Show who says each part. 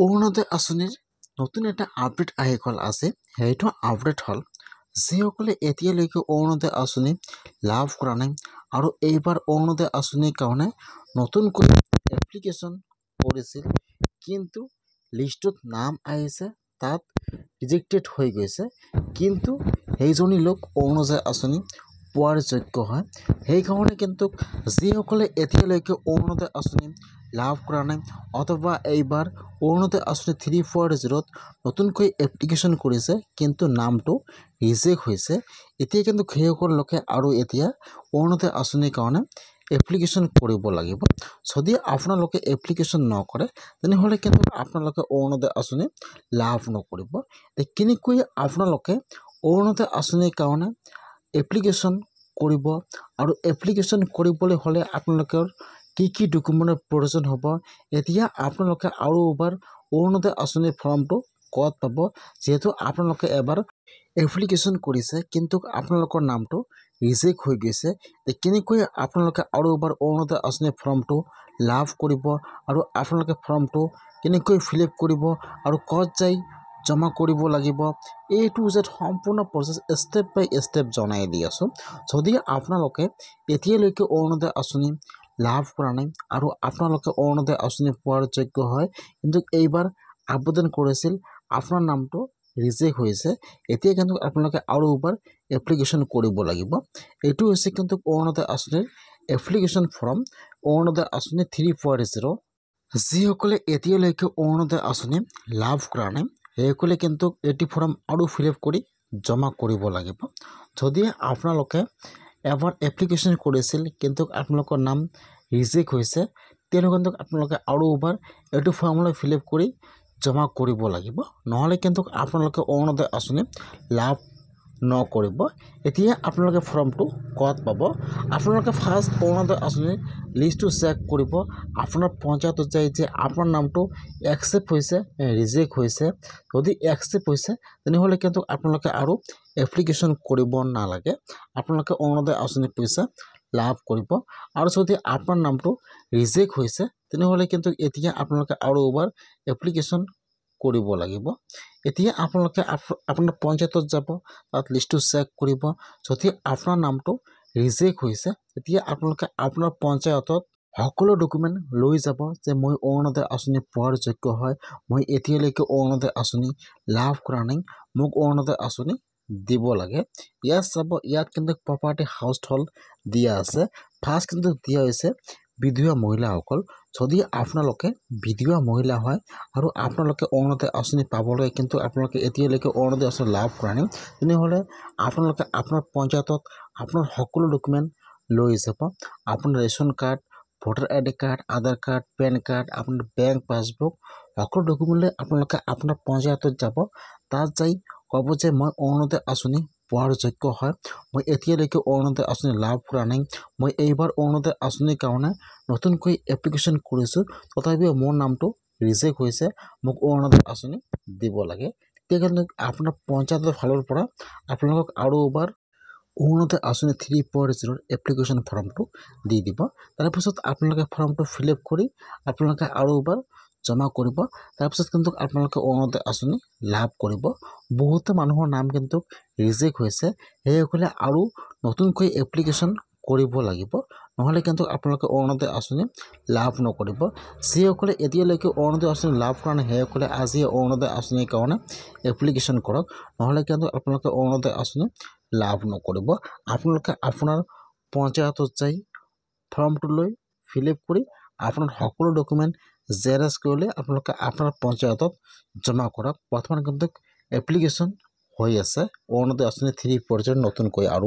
Speaker 1: অৰুণোদয় আঁচনিৰ নতুন এটা আপডেট আহি গ'ল আজি। সেইটো আপডেট হ'ল যিসকলে এতিয়ালৈকে অৰুণোদয় আঁচনি লাভ কৰা নাই আৰু এইবাৰ অৰুণোদয় আঁচনিৰ কাৰণে নতুনকৈ এপ্লিকেশ্যন কৰিছিল, কিন্তু লিষ্টত নাম আহিছে, তাত ৰিজেক্টেড হৈ গৈছে, কিন্তু সেইজনী লোক অৰুণোদয় আঁচনি পোৱাৰ যোগ্য হয়। সেইকাৰণে কিন্তু যিসকলে এতিয়ালৈকে অৰুণোদয় আঁচনি লাভ কৰা নাই অথবা এইবাৰ অৰুণোদয় আঁচনি 340ত নতুনকৈ এপ্লিকেশ্যন কৰিছে কিন্তু নামটো ৰিজেক্ট হৈছে, এতিয়া কিন্তু সেইসকল লোকে আৰু এতিয়া অৰুণোদয় আঁচনিৰ কাৰণে এপ্লিকেশ্যন কৰিব লাগিব। যদি আপোনালোকে এপ্লিকেশ্যন নকৰে তেনেহ'লে কিন্তু আপোনালোকে অৰুণোদয় আঁচনি লাভ নকৰিব। কেনেকৈ আপোনালোকে অৰুণোদয় আঁচনিৰ কাৰণে এপ্লিকেশ্যন কৰিব আৰু এপ্লিকেশ্যন কৰিবলৈ হ'লে আপোনালোকৰ কি ডকুমেণ্টৰ প্ৰয়োজন হ'ব, এতিয়া আপোনালোকে আৰু এবাৰ অৰুণোদয় আঁচনিৰ ফৰ্মটো ক'ত পাব, যিহেতু আপোনালোকে এবাৰ এপ্লিকেশ্যন কৰিছে কিন্তু আপোনালোকৰ নামটো ৰিজেক্ট হৈ গৈছে। কেনেকৈ আপোনালোকে আৰু এবাৰ অৰুণোদয় আঁচনিৰ ফৰ্মটো লাভ কৰিব আৰু আপোনালোকে ফৰ্মটো কেনেকৈ ফিল আপ কৰিব আৰু ক'ত যাই জমা কৰিব লাগিব, এইটো যে সম্পূৰ্ণ প্ৰচেছ ষ্টেপ বাই ষ্টেপ জনাই দি আছোঁ। যদি আপোনালোকে এতিয়ালৈকে অৰুণোদয় আঁচনি লাভ কৰা নাই আৰু আপোনালোকে অৰুণোদয় আঁচনি পোৱাৰ যোগ্য হয় কিন্তু এইবাৰ আবেদন কৰিছিল, আপোনাৰ নামটো ৰিজেক্ট হৈছে, এতিয়া কিন্তু আপোনালোকে আৰু এবাৰ এপ্লিকেশ্যন কৰিব লাগিব। এইটো হৈছে কিন্তু অৰুণোদয় আঁচনিৰ এপ্লিকেশ্যন ফৰ্ম, অৰুণোদয় আঁচনি 340। যিসকলে এতিয়ালৈকে অৰুণোদয় আঁচনি লাভ কৰা নাই সেইসকলে কিন্তু এইটো ফৰ্ম আৰু ফিল আপ কৰি জমা কৰিব লাগিব। যদি আপোনালোকে এবাৰ এপ্লিকেশ্যন কৰিছিল কিন্তু আপোনালোকৰ নাম ৰিজেক্ট হৈছে, তেনেহ'লে কিন্তু আপোনালোকে আৰু এবাৰ এইটো ফৰ্মলৈ ফিল আপ কৰি জমা কৰিব লাগিব, নহ'লে কিন্তু আপোনালোকে অৰুণোদয় আঁচনি লাভ নকৰিব। এতিয়া আপোনালোকে ফৰ্মটো ক'ত পাব, আপোনালোকে ফাৰ্ষ্ট অৰুণোদয় আঁচনিৰ লিষ্টটো চেক কৰিব, আপোনাৰ পঞ্চায়তত যায় যে আপোনাৰ নামটো একচেপ্ট হৈছে ৰিজেক্ট হৈছে। যদি একচেপ্ট হৈছে তেনেহ'লে কিন্তু আপোনালোকে আৰু এপ্লিকেশ্যন কৰিব নালাগে, আপোনালোকে অৰুণোদয় আঁচনিৰ পইচা লাভ কৰিব। আৰু যদি আপোনাৰ নামটো ৰিজেক্ট হৈছে তেনেহ'লে কিন্তু এতিয়া আপোনালোকে আৰু এবাৰ এপ্লিকেশ্যন কৰিব লাগিব। এতিয়া আপোনালোকে আপোনাৰ পঞ্চায়তত যাব, তাত লিষ্টটো চেক কৰিব, যদি আপোনাৰ নামটো ৰিজেক্ট হৈছে তেতিয়া আপোনালোকে আপোনাৰ পঞ্চায়তত সকলো ডকুমেণ্ট লৈ যাব যে মই অৰুণোদয় আঁচনি পোৱাৰ যোগ্য হয়, মই এতিয়ালৈকে অৰুণোদয় আঁচনি লাভ কৰা নাই, মোক অৰুণোদয় আঁচনি দিব লাগে। ইয়াত চাব, ইয়াত কিন্তু প্ৰপাৰ্টি হাউচ হোল্ড দিয়া আছে, ফাৰ্ষ্ট কিন্তু দিয়া হৈছে বিধৱা মহিলাসকল। যদি আপোনালোকে বিধৱা মহিলা হয় আৰু আপোনালোকে অৰুণোদয় আঁচনি পাবলৈ কিন্তু আপোনালোকে এতিয়ালৈকে অৰুণোদয় আঁচনি লাভ কৰা নাই, তেনেহ'লে আপোনালোকে আপোনাৰ পঞ্চায়তত আপোনাৰ সকলো ডকুমেণ্ট লৈ যাব, আপোনাৰ ration card, voter ID card, Aadhaar card, PAN card, আপোনাৰ বেংক পাছবুক, সকলো ডকুমেণ্ট লৈ আপোনালোকে আপোনাৰ পঞ্চায়তত যাব, তাত যাই ক'ব যে মই অৰুণোদয় আঁচনি পোৱাৰ যোগ্য হয়, মই এতিয়ালৈকে অৰুণোদয় আঁচনি লাভ কৰা নাই, মই এইবাৰ অৰুণোদয় আঁচনিৰ কাৰণে নতুনকৈ এপ্লিকেশ্যন কৰিছোঁ, তথাপিও মোৰ নামটো ৰিজেক্ট হৈছে, মোক অৰুণোদয় আঁচনি দিব লাগে। তেতিয়া কিন্তু আপোনাৰ পঞ্চায়তৰ ফালৰ পৰা আপোনালোকক আৰু এবাৰ অৰুণোদয় আঁচনি 340ৰ এপ্লিকেশ্যন ফৰ্মটো দি দিব। তাৰপিছত আপোনালোকে ফৰ্মটো ফিল আপ কৰি আপোনালোকে আৰু এবাৰ জমা কৰিব, তাৰপিছত কিন্তু আপোনালোকে অৰুণোদয় আঁচনি লাভ কৰিব। বহুতো মানুহৰ নাম কিন্তু ৰিজেক্ট হৈছে, সেইসকলে আৰু নতুনকৈ এপ্লিকেশ্যন কৰিব লাগিব, নহ'লে কিন্তু আপোনালোকে অৰুণোদয় আঁচনি লাভ নকৰিব। যিসকলে এতিয়ালৈকে অৰুণোদয় আঁচনি লাভ কৰা নাই সেইসকলে আজিয়ে অৰুণোদয় আঁচনিৰ কাৰণে এপ্লিকেশ্যন কৰক, নহ'লে কিন্তু আপোনালোকে অৰুণোদয় আঁচনি লাভ নকৰিব। আপোনালোকে আপোনাৰ পঞ্চায়তত যাই ফৰ্মটো লৈ ফিল আপ কৰি আপোনাৰ সকলো ডকুমেণ্ট জেৰক্স কৰিলে আপোনালোকে আপোনাৰ পঞ্চায়তত জমা কৰক। বৰ্তমান কিন্তু এপ্লিকেশ্যন হৈ আছে অৰুণোদয় আঁচনি 340 নতুনকৈ আৰু